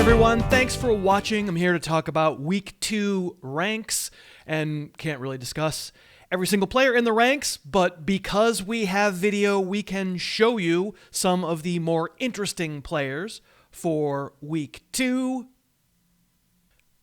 Everyone, thanks for watching. I'm here to talk about Week 2 ranks and can't really discuss every single player in the ranks, but because we have video, we can show you some of the more interesting players for Week 2.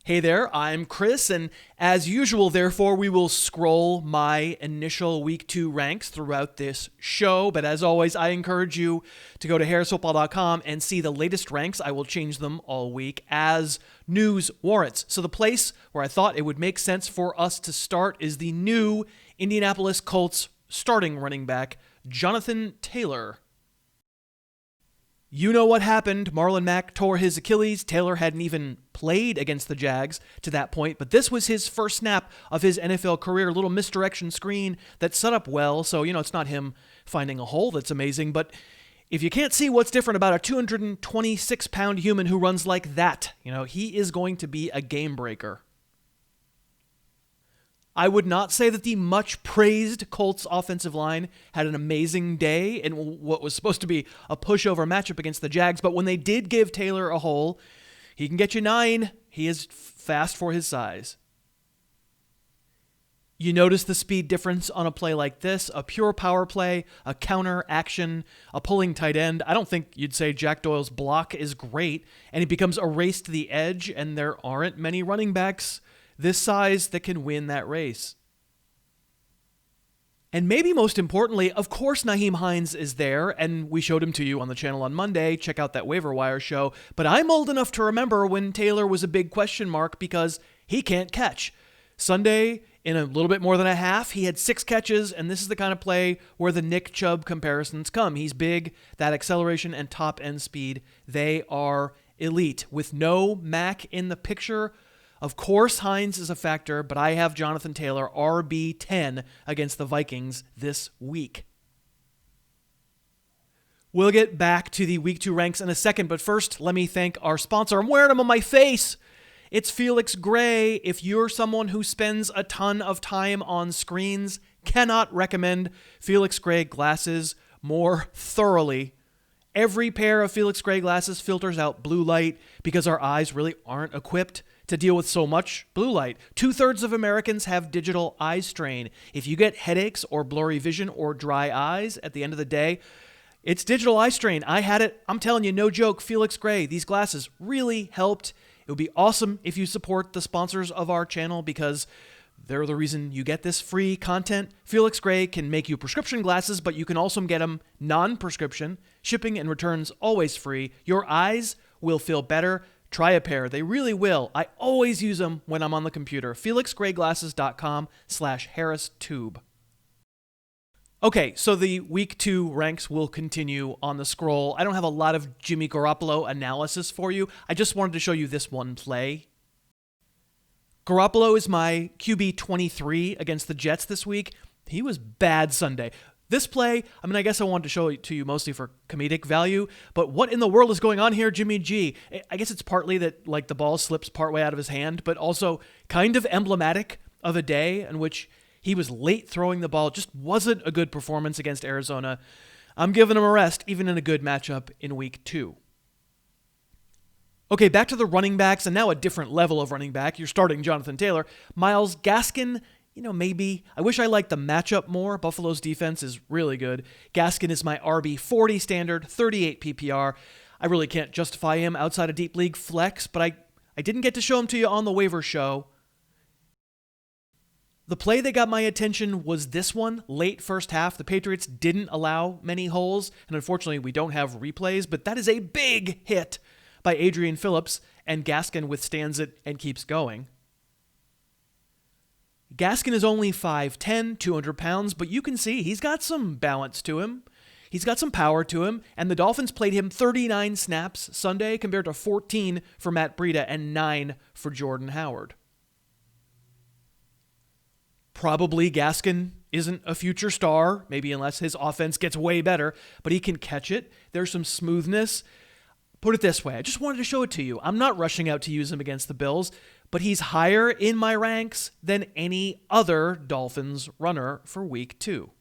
Hey there, I'm Chris, and as usual, therefore, we will scroll my initial Week 2 ranks throughout this show, but as always, I encourage you to go to harrisfootball.com and see the latest ranks. I will change them all week as news warrants. So the place where I thought it would make sense for us to start is the new Indianapolis Colts starting running back, Johnathan Taylor. You know what happened. Marlon Mack tore his Achilles. Taylor hadn't even played against the Jags to that point, but this was his first snap of his NFL career. A little misdirection screen that set up well, so, it's not him finding a hole that's amazing, but if you can't see what's different about a 226-pound human who runs like that, he is going to be a game breaker. I would not say that the much-praised Colts offensive line had an amazing day in what was supposed to be a pushover matchup against the Jags, but when they did give Taylor a hole, he can get you 9. He is fast for his size. You notice the speed difference on a play like this, a pure power play, a counter action, a pulling tight end. I don't think you'd say Jack Doyle's block is great, and he becomes a race to the edge, and there aren't many running backs this size that can win that race. And maybe most importantly, of course, Nahim Hines is there, and we showed him to you on the channel on Monday. Check out that waiver wire show. But I'm old enough to remember when Taylor was a big question mark because he can't catch. Sunday, in a little bit more than a half, he had 6 catches, and this is the kind of play where the Nick Chubb comparisons come. He's big, that acceleration and top end speed, they are elite. With no Mac in the picture, of course, Hines is a factor, but I have Johnathan Taylor RB10 against the Vikings this week. We'll get back to the Week 2 ranks in a second, but first, let me thank our sponsor. I'm wearing them on my face. It's Felix Gray. If you're someone who spends a ton of time on screens, cannot recommend Felix Gray glasses more thoroughly. Every pair of Felix Gray glasses filters out blue light because our eyes really aren't equipped to deal with so much blue light. 2/3 of Americans have digital eye strain. If you get headaches or blurry vision or dry eyes at the end of the day, it's digital eye strain. I had it. I'm telling you, no joke. Felix Gray, these glasses really helped. It would be awesome if you support the sponsors of our channel because they're the reason you get this free content. Felix Gray can make you prescription glasses, but you can also get them non-prescription. Shipping and returns always free. Your eyes will feel better. Try a pair. They really will. I always use them when I'm on the computer. FelixGrayGlasses.com/HarrisTube. Okay, so the Week 2 ranks will continue on the scroll. I don't have a lot of Jimmy Garoppolo analysis for you. I just wanted to show you this one play. Garoppolo is my QB 23 against the Jets this week. He was bad Sunday. This play, I guess I wanted to show it to you mostly for comedic value, but what in the world is going on here, Jimmy G? I guess it's partly that the ball slips partway out of his hand, but also kind of emblematic of a day in which he was late throwing the ball. Just wasn't a good performance against Arizona. I'm giving him a rest, even in a good matchup in Week 2. Okay, back to the running backs, and now a different level of running back. You're starting Johnathan Taylor. Myles Gaskin, maybe. I wish I liked the matchup more. Buffalo's defense is really good. Gaskin is my RB 40 standard, 38 PPR. I really can't justify him outside a deep league flex, but I didn't get to show him to you on the waiver show. The play that got my attention was this one, late first half. The Patriots didn't allow many holes, and unfortunately we don't have replays, but that is a big hit by Adrian Phillips, and Gaskin withstands it and keeps going. Gaskin is only 5'10", 200 pounds, but you can see he's got some balance to him. He's got some power to him, and the Dolphins played him 39 snaps Sunday compared to 14 for Matt Breida and 9 for Jordan Howard. Probably Gaskin isn't a future star, maybe unless his offense gets way better, but he can catch it. There's some smoothness. Put it this way, I just wanted to show it to you. I'm not rushing out to use him against the Bills, but he's higher in my ranks than any other Dolphins runner for Week 2.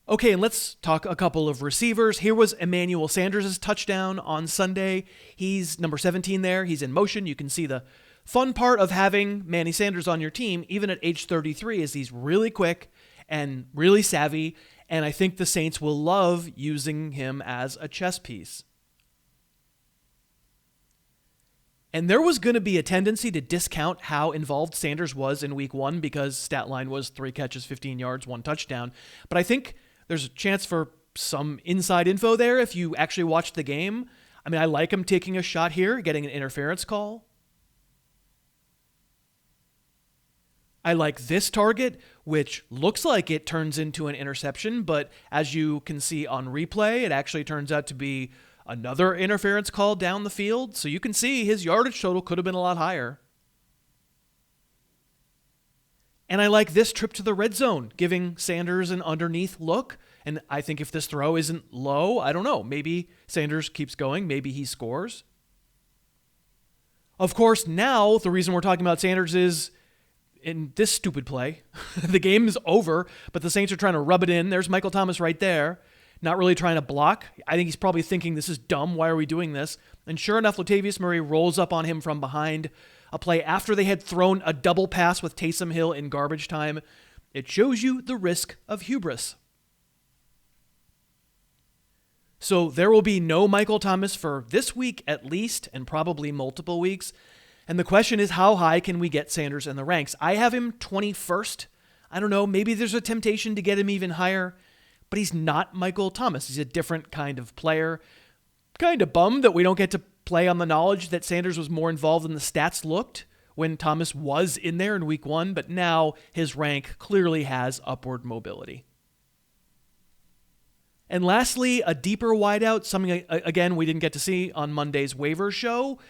Okay, and let's talk a couple of receivers. Here was Emmanuel Sanders' touchdown on Sunday. He's number 17 there. He's in motion. You can see the fun part of having Manny Sanders on your team, even at age 33, is he's really quick and really savvy, and I think the Saints will love using him as a chess piece. And there was going to be a tendency to discount how involved Sanders was in week 1 because stat line was 3 catches, 15 yards, 1 touchdown. But I think there's a chance for some inside info there if you actually watched the game. I mean, I like him taking a shot here, getting an interference call. I like this target, which looks like it turns into an interception, but as you can see on replay, it actually turns out to be another interference call down the field. So you can see his yardage total could have been a lot higher. And I like this trip to the red zone, giving Sanders an underneath look. And I think if this throw isn't low, I don't know. Maybe Sanders keeps going. Maybe he scores. Of course, now the reason we're talking about Sanders is in this stupid play. The game is over, but the Saints are trying to rub it in. There's Michael Thomas right there, not really trying to block. I think he's probably thinking, this is dumb. Why are we doing this? And sure enough, Latavius Murray rolls up on him from behind. A play after they had thrown a double pass with Taysom Hill in garbage time. It shows you the risk of hubris. So there will be no Michael Thomas for this week at least, and probably multiple weeks. And the question is, how high can we get Sanders in the ranks? I have him 21st. I don't know, maybe there's a temptation to get him even higher, but he's not Michael Thomas. He's a different kind of player. Kind of bummed that we don't get to play on the knowledge that Sanders was more involved than the stats looked when Thomas was in there in week 1, but now his rank clearly has upward mobility. And lastly, a deeper wideout, something, again, we didn't get to see on Monday's waiver show,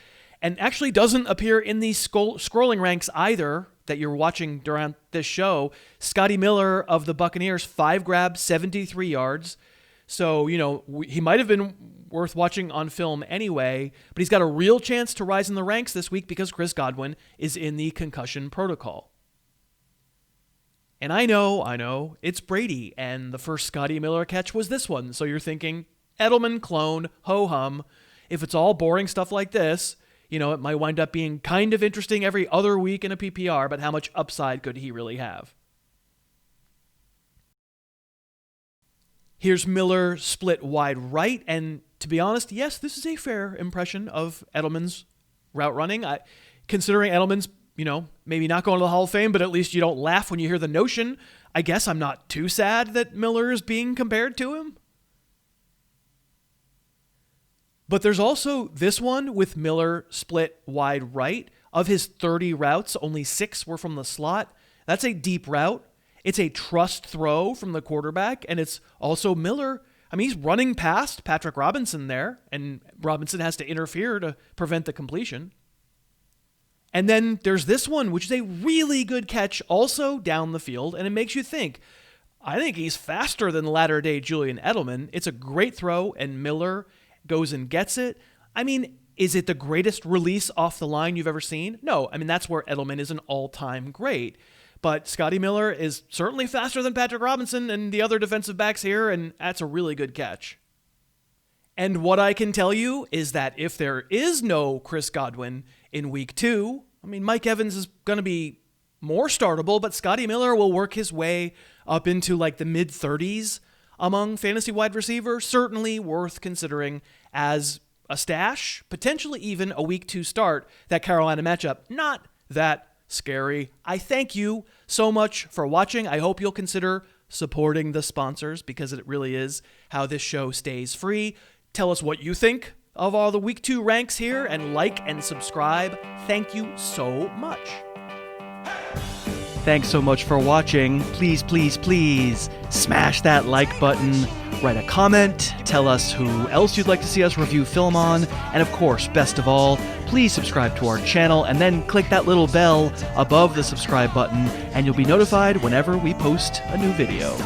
and actually doesn't appear in the scrolling ranks either that you're watching during this show. Scottie Miller of the Buccaneers, 5 grabs, 73 yards. So, he might have been worth watching on film anyway, but he's got a real chance to rise in the ranks this week because Chris Godwin is in the concussion protocol. And I know, it's Brady, and the first Scottie Miller catch was this one. So you're thinking, Edelman clone, ho-hum. If it's all boring stuff like this, it might wind up being kind of interesting every other week in a PPR, but how much upside could he really have? Here's Miller split wide right, and to be honest, yes, this is a fair impression of Edelman's route running. Considering Edelman's, maybe not going to the Hall of Fame, but at least you don't laugh when you hear the notion. I guess I'm not too sad that Miller is being compared to him. But there's also this one with Miller split wide right. Of his 30 routes, only 6 were from the slot. That's a deep route. It's a trust throw from the quarterback, and it's also Miller. I mean, he's running past Patrick Robinson there, and Robinson has to interfere to prevent the completion. And then there's this one, which is a really good catch also down the field, and it makes you think, I think he's faster than latter-day Julian Edelman. It's a great throw, and Miller goes and gets it. I mean, is it the greatest release off the line you've ever seen? No. I mean, that's where Edelman is an all-time great. But Scottie Miller is certainly faster than Patrick Robinson and the other defensive backs here, and that's a really good catch. And what I can tell you is that if there is no Chris Godwin in week 2, I mean, Mike Evans is going to be more startable, but Scottie Miller will work his way up into like the mid-30s among fantasy wide receivers. Certainly worth considering as a stash, potentially even a week 2 start. That Carolina matchup, not that scary. I thank you so much for watching. I hope you'll consider supporting the sponsors because it really is how this show stays free. Tell us what you think of all the week 2 ranks here and like and subscribe. Thank you so much. Thanks so much for watching. Please, please, please smash that like button, write a comment, tell us who else you'd like to see us review film on, and of course, best of all, please subscribe to our channel and then click that little bell above the subscribe button and you'll be notified whenever we post a new video.